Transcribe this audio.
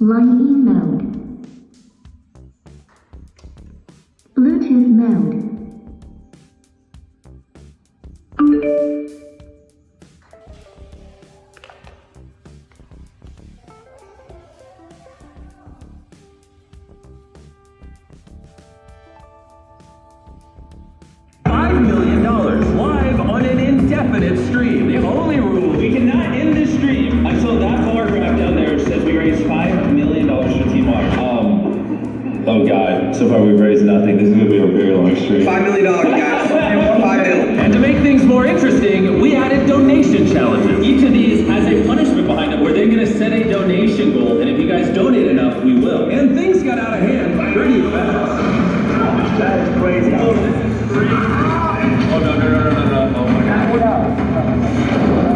Line-in mode. Bluetooth mode. $5 million live on an indefinite stream. The only rule, we cannot end this stream until that bar graph down there says we raised $5 million for Team Water. Oh God, so far we've raised nothing. This is gonna be a very long stream. $5 million, guys. $5 million. And to make things more interesting, we added donation challenges. Each of these has a punishment behind it. We're then gonna set a donation goal, and if you guys donate enough, we will. And things got out of hand pretty fast. That is crazy. Oh, this is crazy. Oh, no. Oh, my God.